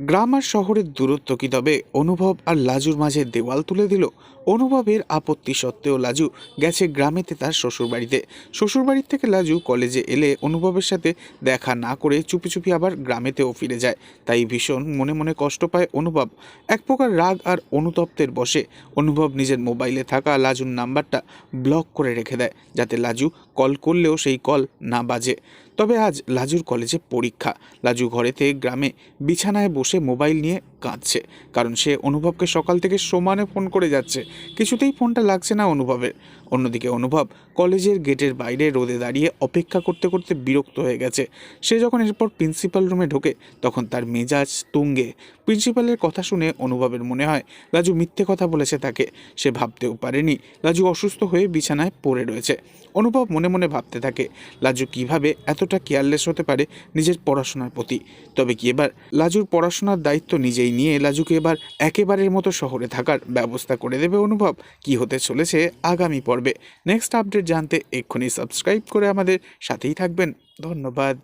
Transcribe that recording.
গ্রাম আর শহরের দূরত্ব কি তবে অনুভব আর লাজুর মাঝে দেওয়াল তুলে দিল? অনুভবের আপত্তি সত্ত্বেও লাজু গেছে গ্রামেতে তার শ্বশুরবাড়িতে। শ্বশুরবাড়ির থেকে লাজু কলেজে এলে অনুভবের সাথে দেখা না করে চুপি চুপি আবার গ্রামেতেও ফিরে যায়। তাই ভীষণ মনে মনে কষ্ট পায় অনুভব। এক প্রকার রাগ আর অনুতপ্তের বশে অনুভব নিজের মোবাইলে থাকা লাজুর নাম্বারটা ব্লক করে রেখে দেয়, যাতে লাজু কল করলেও সেই কল না বাজে। তবে আজ লাজুর কলেজে পরীক্ষা। লাজু ঘরেতে গ্রামে বিছানায় বসে মোবাইল নিয়ে কাঁদছে, কারণ সে অনুভবকে সকাল থেকে সমানে ফোন করে যাচ্ছে, কিছুতেই ফোনটা লাগছে না অনুভবের। অন্যদিকে অনুভব কলেজের গেটের বাইরে রোদে দাঁড়িয়ে অপেক্ষা করতে করতে বিরক্ত হয়ে গেছে। সে যখন এরপর প্রিন্সিপাল রুমে ঢোকে তখন তার মেজাজ তুঙ্গে। প্রিন্সিপালের কথা শুনে অনুভবের মনে হয় লাজু মিথ্যে কথা বলেছে তাকে। সে ভাবতেও পারেনি লাজু অসুস্থ হয়ে বিছানায় পড়ে রয়েছে। অনুভব মনে মনে ভাবতে থাকে লাজু কিভাবে এতটা কেয়ারলেস হতে পারে নিজের পড়াশোনার প্রতি। তবে কি এবার লাজুর পড়াশোনার দায়িত্ব নিজেই নিয়ে লাজুকে এবার একেবারের মতো শহরে থাকার ব্যবস্থা করে দেবে অনুভব? কি হতে চলেছে আগামী পর্বে? নেক্সট আপডেট জানতে এক্ষুনি সাবস্ক্রাইব করে আমাদের সাথেই থাকবেন। ধন্যবাদ।